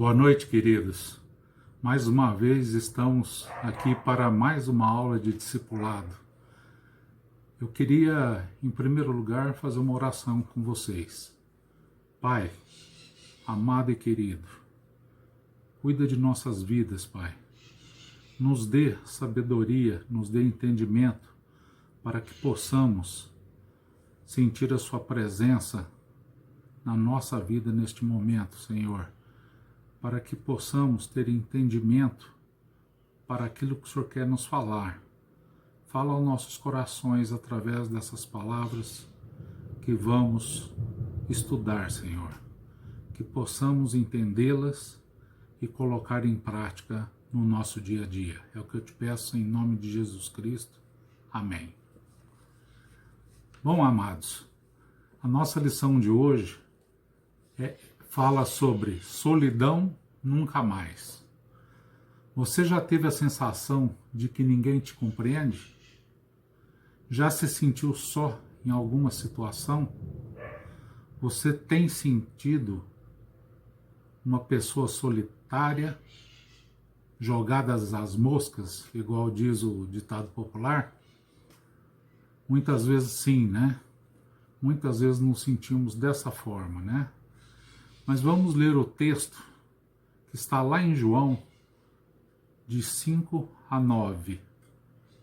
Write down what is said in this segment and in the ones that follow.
Boa noite, queridos. Mais uma vez estamos aqui para mais uma aula de discipulado. Eu queria, em primeiro lugar, fazer uma oração com vocês. Pai, amado e querido, cuida de nossas vidas, Pai. Nos dê sabedoria, nos dê entendimento para que possamos sentir a Sua presença na nossa vida neste momento, Senhor. Para que possamos ter entendimento para aquilo que o Senhor quer nos falar. Fala aos nossos corações através dessas palavras que vamos estudar, Senhor. Que possamos entendê-las e colocar em prática no nosso dia a dia. É o que eu te peço em nome de Jesus Cristo. Amém. Bom, amados, a nossa lição de hoje fala sobre solidão nunca mais. Você já teve a sensação de que ninguém te compreende? Já se sentiu só em alguma situação? Você tem sentido uma pessoa solitária, jogada às moscas, igual diz o ditado popular? Muitas vezes sim, né? Muitas vezes nos sentimos dessa forma, né? Mas vamos ler o texto que está lá em João, de 5 a 9.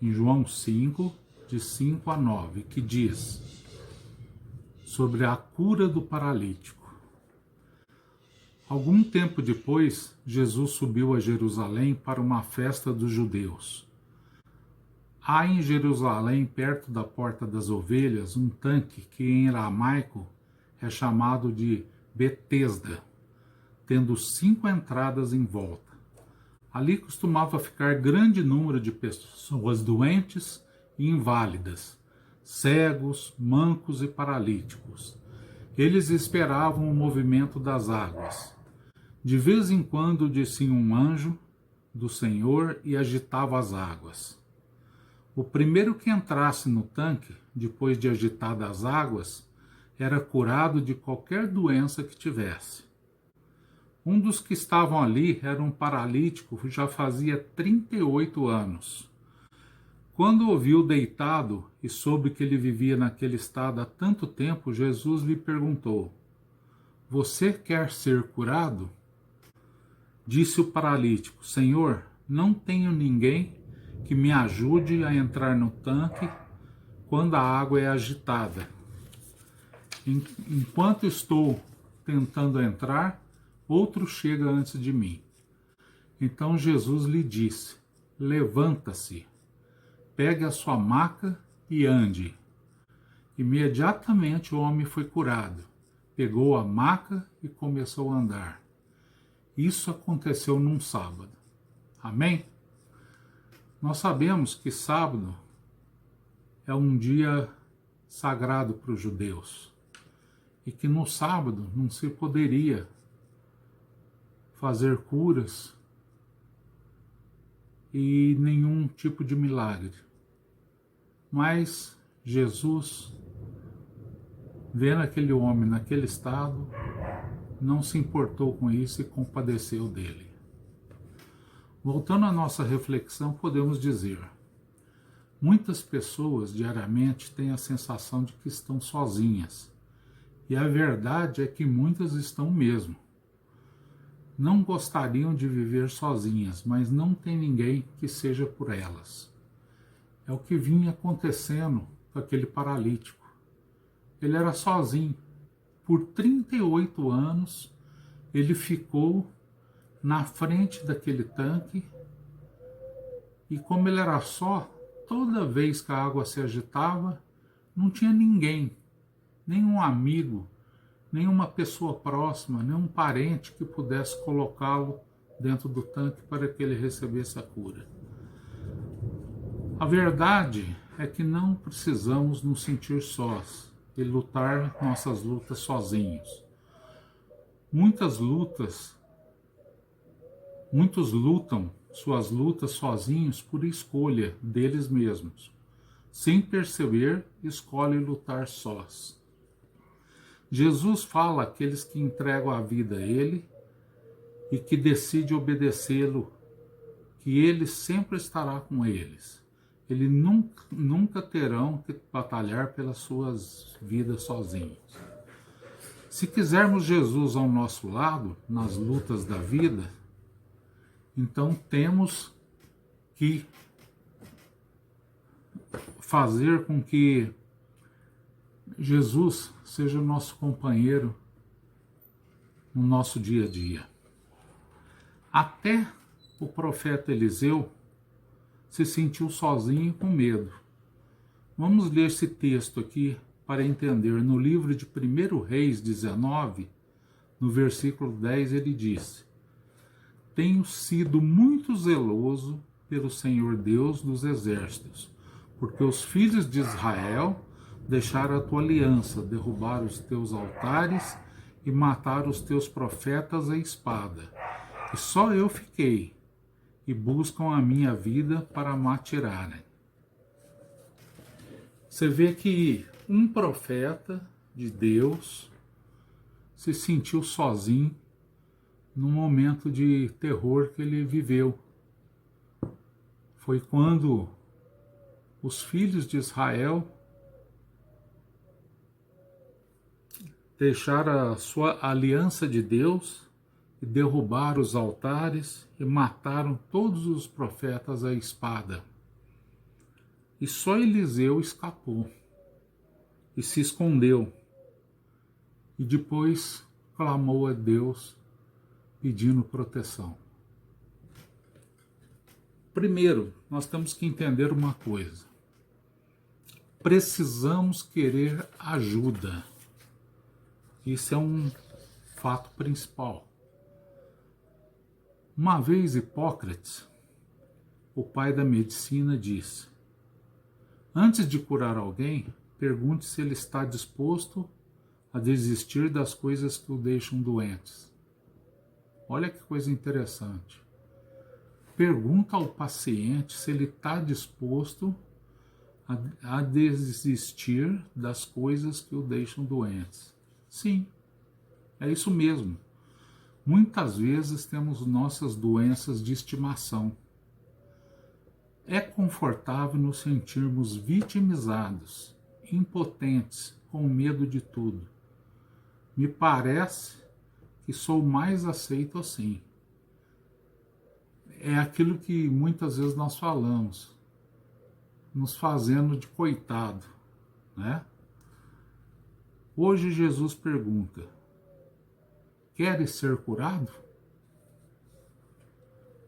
Em João 5, de 5 a 9, que diz sobre a cura do paralítico. Algum tempo depois, Jesus subiu a Jerusalém para uma festa dos judeus. Há em Jerusalém, perto da Porta das Ovelhas, um tanque que em aramaico é chamado de Betesda, tendo 5 entradas em volta. Ali costumava ficar grande número de pessoas doentes e inválidas, cegos, mancos e paralíticos. Eles esperavam o movimento das águas. De vez em quando descia um anjo do Senhor e agitava as águas. O primeiro que entrasse no tanque, depois de agitadas as águas, era curado de qualquer doença que tivesse. Um dos que estavam ali era um paralítico que já fazia 38 anos. Quando o viu deitado e soube que ele vivia naquele estado há tanto tempo, Jesus lhe perguntou: "Você quer ser curado?" Disse o paralítico: "Senhor, não tenho ninguém que me ajude a entrar no tanque quando a água é agitada. Enquanto estou tentando entrar, outro chega antes de mim." Então Jesus lhe disse: "Levanta-se, pegue a sua maca e ande." Imediatamente o homem foi curado, pegou a maca e começou a andar. Isso aconteceu num sábado. Amém? Nós sabemos que sábado é um dia sagrado para os judeus e que no sábado não se poderia fazer curas e nenhum tipo de milagre. Mas Jesus, vendo aquele homem naquele estado, não se importou com isso e compadeceu dele. Voltando à nossa reflexão, podemos dizer: muitas pessoas diariamente têm a sensação de que estão sozinhas. E a verdade é que muitas estão mesmo. Não gostariam de viver sozinhas, mas não tem ninguém que seja por elas. É o que vinha acontecendo com aquele paralítico. Ele era sozinho. Por 38 anos, ele ficou na frente daquele tanque e, como ele era só, toda vez que a água se agitava, não tinha ninguém, nenhum amigo, nenhuma pessoa próxima, nenhum parente que pudesse colocá-lo dentro do tanque para que ele recebesse a cura. A verdade é que não precisamos nos sentir sós e lutar nossas lutas sozinhos. Muitos lutam suas lutas sozinhos por escolha deles mesmos. Sem perceber, escolhem lutar sós. Jesus fala àqueles que entregam a vida a Ele e que decide obedecê-lo, que ele sempre estará com eles. Eles nunca terão que batalhar pelas suas vidas sozinhos. Se quisermos Jesus ao nosso lado, nas lutas da vida, então temos que fazer com que Jesus seja o nosso companheiro no nosso dia a dia. Até o profeta Eliseu se sentiu sozinho e com medo. Vamos ler esse texto aqui para entender. No livro de 1 Reis 19, no versículo 10, ele diz: Tenho sido muito zeloso pelo Senhor Deus dos exércitos, porque os filhos de Israel deixaram a tua aliança, derrubaram os teus altares e mataram os teus profetas à espada. E só eu fiquei, e buscam a minha vida para me tirarem. Você vê que um profeta de Deus se sentiu sozinho no momento de terror que ele viveu. Foi quando os filhos de Israel deixaram a sua aliança de Deus e derrubaram os altares e mataram todos os profetas à espada. E só Eliseu escapou e se escondeu. E depois clamou a Deus pedindo proteção. Primeiro, nós temos que entender uma coisa. Precisamos querer ajuda. Isso é um fato principal. Uma vez Hipócrates, o pai da medicina, disse: antes de curar alguém, pergunte se ele está disposto a desistir das coisas que o deixam doentes. Olha que coisa interessante. Pergunta ao paciente se ele está disposto a desistir das coisas que o deixam doentes. Sim, é isso mesmo. Muitas vezes temos nossas doenças de estimação. É confortável nos sentirmos vitimizados, impotentes, com medo de tudo. Me parece que sou mais aceito assim. É aquilo que muitas vezes nós falamos, nos fazendo de coitado, né? Hoje Jesus pergunta: queres ser curado?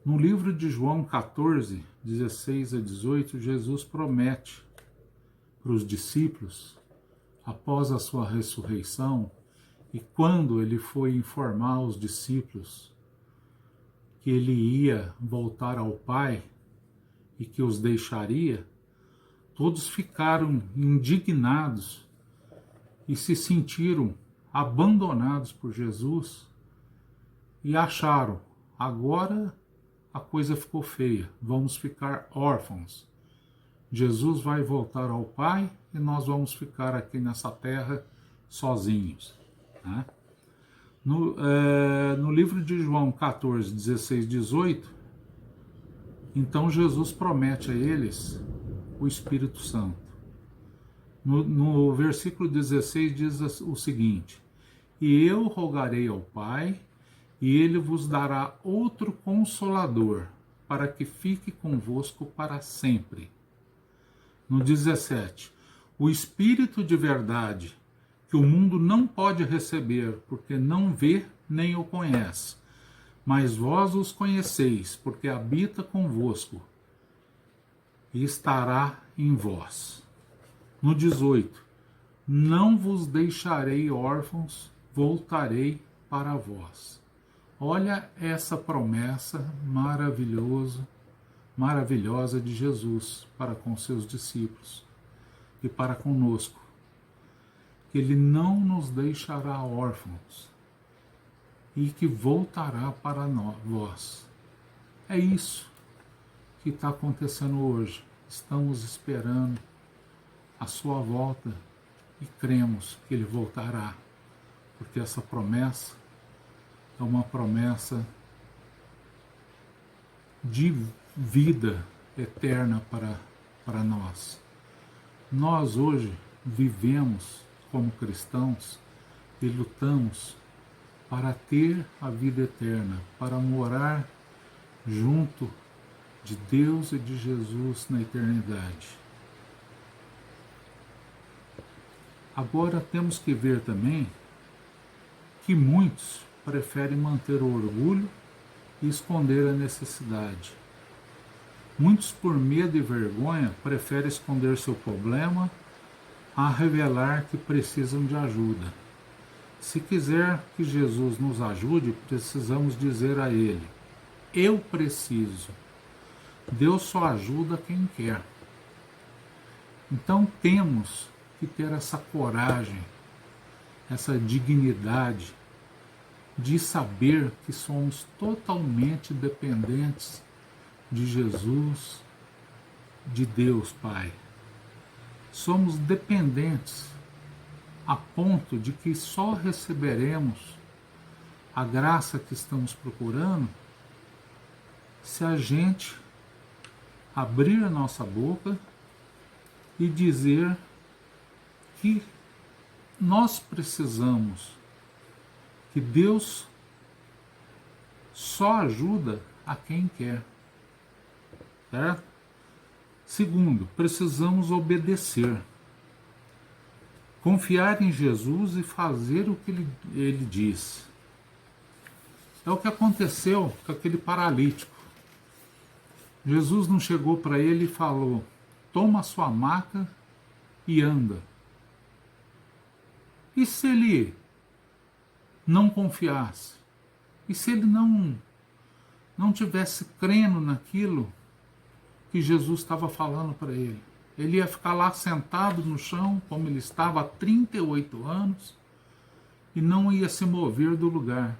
No livro de João 14, 16 a 18, Jesus promete para os discípulos, após a sua ressurreição, e quando ele foi informar os discípulos que ele ia voltar ao Pai e que os deixaria, todos ficaram indignados e se sentiram abandonados por Jesus e acharam: agora a coisa ficou feia, vamos ficar órfãos. Jesus vai voltar ao Pai e nós vamos ficar aqui nessa terra sozinhos, né? No livro de João 14, 16, 18, então Jesus promete a eles o Espírito Santo. No versículo 16 diz o seguinte: e eu rogarei ao Pai, e ele vos dará outro Consolador, para que fique convosco para sempre. No 17, o Espírito de verdade, que o mundo não pode receber, porque não vê nem o conhece, mas vós os conheceis, porque habita convosco e estará em vós. No 18, não vos deixarei órfãos, voltarei para vós. Olha essa promessa maravilhosa de Jesus para com seus discípulos e para conosco. Que ele não nos deixará órfãos e que voltará para vós. É isso que está acontecendo hoje. Estamos esperando a sua volta e cremos que ele voltará, porque essa promessa é uma promessa de vida eterna para nós. Nós hoje vivemos como cristãos e lutamos para ter a vida eterna, para morar junto de Deus e de Jesus na eternidade. Agora temos que ver também que muitos preferem manter o orgulho e esconder a necessidade. Muitos, por medo e vergonha, preferem esconder seu problema a revelar que precisam de ajuda. Se quiser que Jesus nos ajude, precisamos dizer a Ele: eu preciso. Deus só ajuda quem quer. Então temos que ter essa coragem, essa dignidade de saber que somos totalmente dependentes de Jesus, de Deus Pai. Somos dependentes a ponto de que só receberemos a graça que estamos procurando se a gente abrir a nossa boca e dizer que nós precisamos, que Deus só ajuda a quem quer. Certo? Segundo, precisamos obedecer. Confiar em Jesus e fazer o que ele diz. É o que aconteceu com aquele paralítico. Jesus não chegou para ele e falou: toma a sua maca e anda. E se ele não confiasse? E se ele não tivesse crendo naquilo que Jesus estava falando para ele? Ele ia ficar lá sentado no chão, como ele estava há 38 anos, e não ia se mover do lugar.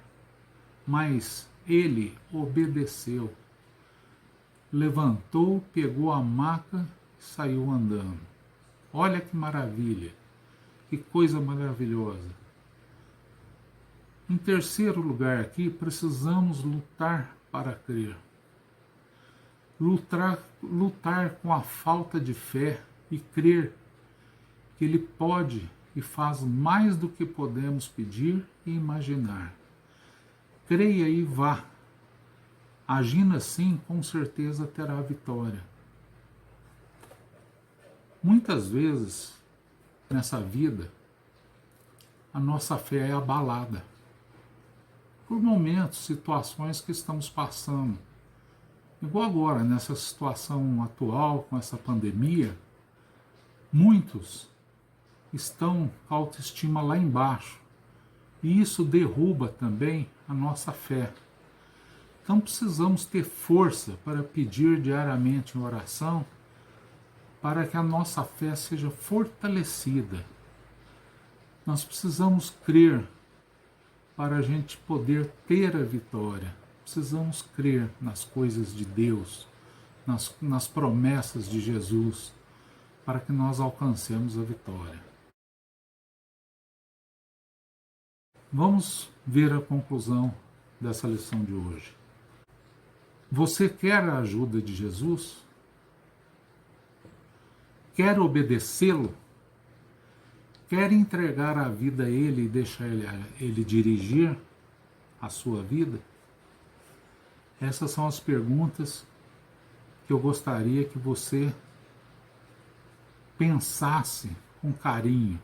Mas ele obedeceu. Levantou, pegou a maca e saiu andando. Olha que maravilha, que coisa maravilhosa. Em terceiro lugar aqui, precisamos lutar para crer. Lutar com a falta de fé e crer que Ele pode e faz mais do que podemos pedir e imaginar. Creia e vá. Agindo assim, com certeza terá vitória. Muitas vezes, nessa vida, a nossa fé é abalada por momentos, situações que estamos passando. Igual agora, nessa situação atual, com essa pandemia, muitos estão com a autoestima lá embaixo. E isso derruba também a nossa fé. Então precisamos ter força para pedir diariamente em oração para que a nossa fé seja fortalecida. Nós precisamos crer para a gente poder ter a vitória. Precisamos crer nas coisas de Deus, nas promessas de Jesus, para que nós alcancemos a vitória. Vamos ver a conclusão dessa lição de hoje. Você quer a ajuda de Jesus? Quer obedecê-lo? Quer entregar a vida a Ele e deixar Ele dirigir a sua vida? Essas são as perguntas que eu gostaria que você pensasse com carinho.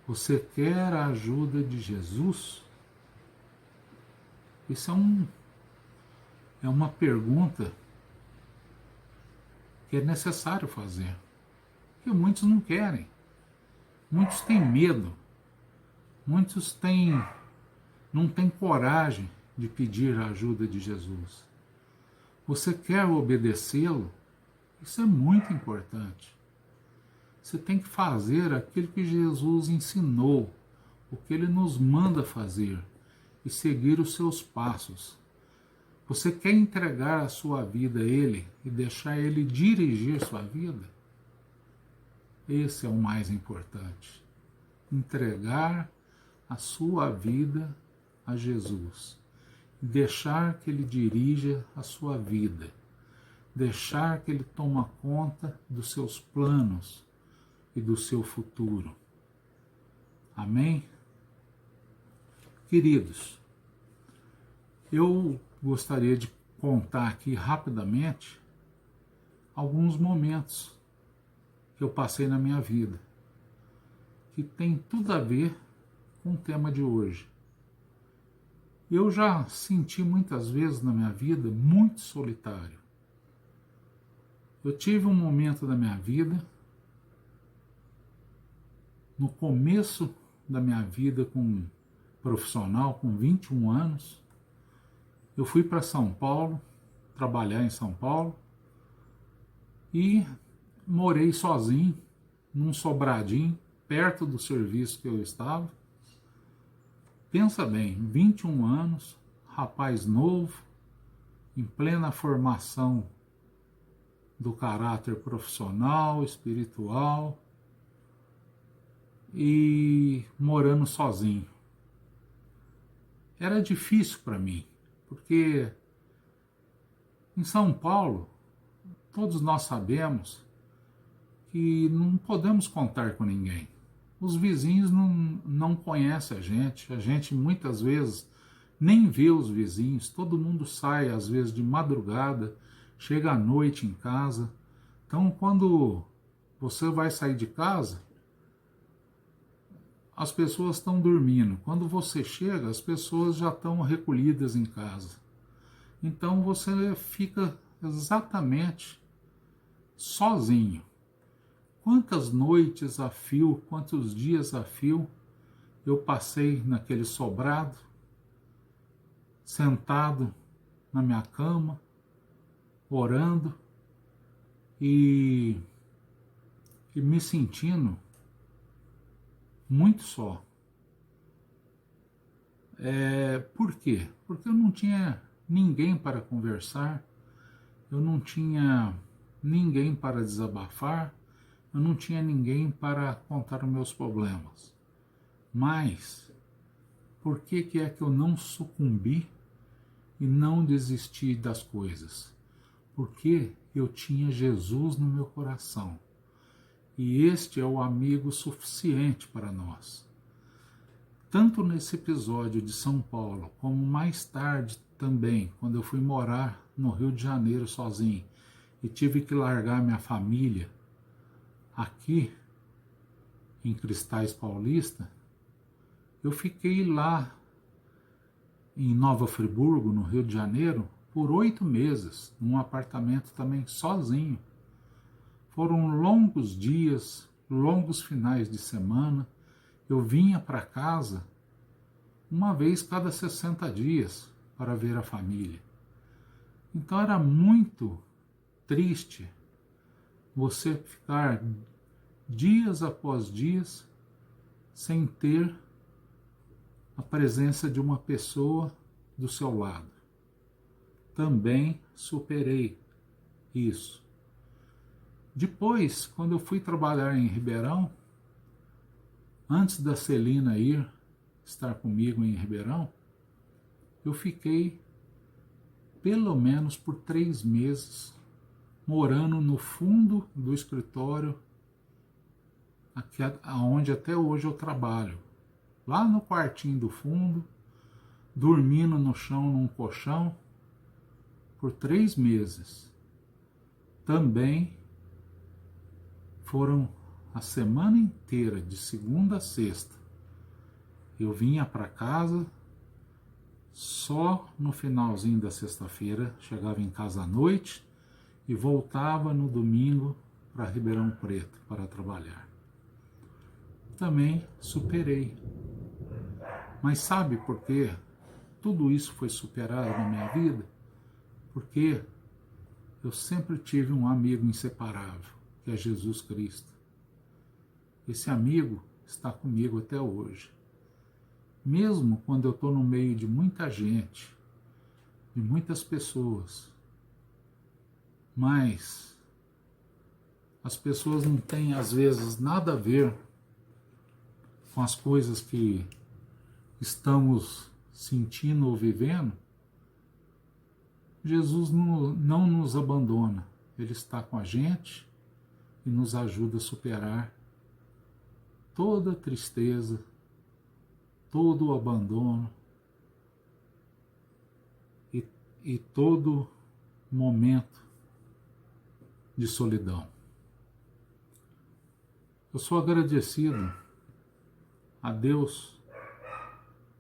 Você quer a ajuda de Jesus? Isso é uma pergunta que é necessário fazer. Porque muitos não querem. Muitos têm medo. Muitos não têm coragem de pedir a ajuda de Jesus. Você quer obedecê-lo? Isso é muito importante. Você tem que fazer aquilo que Jesus ensinou, o que Ele nos manda fazer, e seguir os seus passos. Você quer entregar a sua vida a Ele e deixar Ele dirigir sua vida? Esse é o mais importante. Entregar a sua vida a Jesus deixar que Ele dirija a sua vida, deixar que Ele toma conta dos seus planos e do seu futuro. Amém? Queridos, eu gostaria de contar aqui rapidamente alguns momentos que eu passei na minha vida, que tem tudo a ver com o tema de hoje. Eu já senti muitas vezes na minha vida muito solitário. Eu tive um momento da minha vida, no começo da minha vida como profissional, com 21 anos, eu fui para São Paulo, trabalhar em São Paulo, e morei sozinho, num sobradinho, perto do serviço que eu estava. Pensa bem, 21 anos, rapaz novo, em plena formação do caráter profissional, espiritual, e morando sozinho. Era difícil para mim, porque em São Paulo, todos nós sabemos que não podemos contar com ninguém. Os vizinhos não conhecem a gente muitas vezes nem vê os vizinhos, todo mundo sai às vezes de madrugada, chega à noite em casa. Então quando você vai sair de casa, as pessoas estão dormindo. Quando você chega, as pessoas já estão recolhidas em casa. Então você fica exatamente sozinho. Quantas noites a fio, quantos dias a fio eu passei naquele sobrado, sentado na minha cama, orando e me sentindo muito só. Por quê? Porque eu não tinha ninguém para conversar, eu não tinha ninguém para desabafar, eu não tinha ninguém para contar os meus problemas. Mas, por que é que eu não sucumbi e não desisti das coisas? Porque eu tinha Jesus no meu coração. E este é o amigo suficiente para nós. Tanto nesse episódio de São Paulo, como mais tarde também, quando eu fui morar no Rio de Janeiro sozinho e tive que largar minha família aqui em Cristais Paulista, eu fiquei lá em Nova Friburgo, no Rio de Janeiro, por 8 meses, num apartamento também sozinho. Foram longos dias, longos finais de semana. Eu vinha para casa uma vez cada 60 dias para ver a família. Então era muito triste você ficar dias após dias sem ter a presença de uma pessoa do seu lado. Também superei isso. Depois, quando eu fui trabalhar em Ribeirão, antes da Celina estar comigo em Ribeirão, eu fiquei pelo menos por 3 meses morando no fundo do escritório, aqui, onde até hoje eu trabalho, lá no quartinho do fundo, dormindo no chão num colchão, por 3 meses. Também foram a semana inteira, de segunda a sexta. Eu vinha para casa só no finalzinho da sexta-feira, chegava em casa à noite e voltava no domingo para Ribeirão Preto para trabalhar. Também superei. Mas sabe por quê? Tudo isso foi superado na minha vida? Porque eu sempre tive um amigo inseparável, que é Jesus Cristo. Esse amigo está comigo até hoje. Mesmo quando eu estou no meio de muita gente, de muitas pessoas, mas as pessoas não têm, às vezes, nada a ver com as coisas que estamos sentindo ou vivendo, Jesus não nos abandona, Ele está com a gente e nos ajuda a superar toda tristeza, todo o abandono e todo momento de solidão. Eu sou agradecido a Deus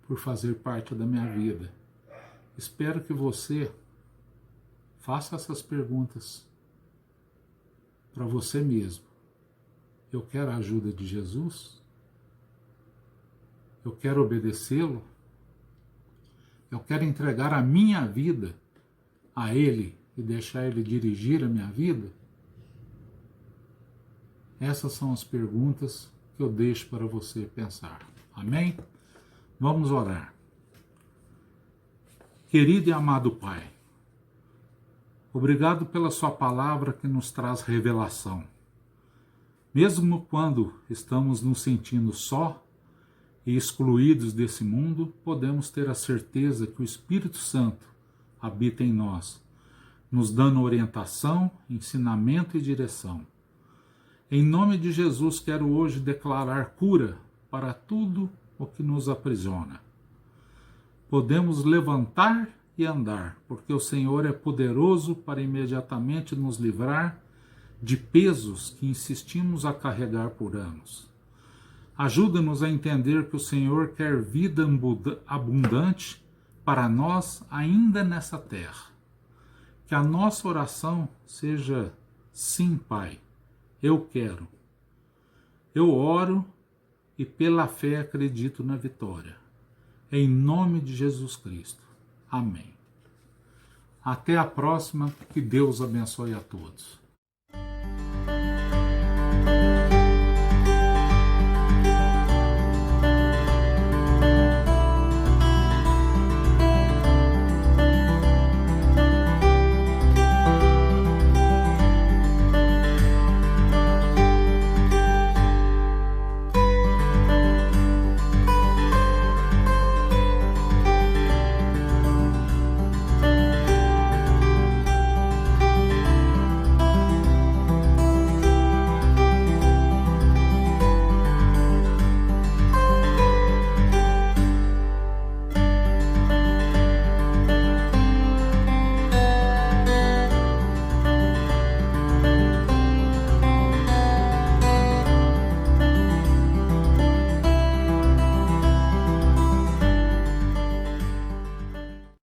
por fazer parte da minha vida. Espero que você faça essas perguntas para você mesmo. Eu quero a ajuda de Jesus? Eu quero obedecê-lo? Eu quero entregar a minha vida a Ele e deixar Ele dirigir a minha vida? Essas são as perguntas que eu deixo para você pensar. Amém? Vamos orar. Querido e amado Pai, obrigado pela sua palavra que nos traz revelação. Mesmo quando estamos nos sentindo só e excluídos desse mundo, podemos ter a certeza que o Espírito Santo habita em nós, nos dando orientação, ensinamento e direção. Em nome de Jesus, quero hoje declarar cura para tudo o que nos aprisiona. Podemos levantar e andar, porque o Senhor é poderoso para imediatamente nos livrar de pesos que insistimos a carregar por anos. Ajuda-nos a entender que o Senhor quer vida abundante para nós ainda nessa terra. Que a nossa oração seja: sim, Pai, eu quero. Eu oro e pela fé acredito na vitória. Em nome de Jesus Cristo. Amém. Até a próxima. Que Deus abençoe a todos.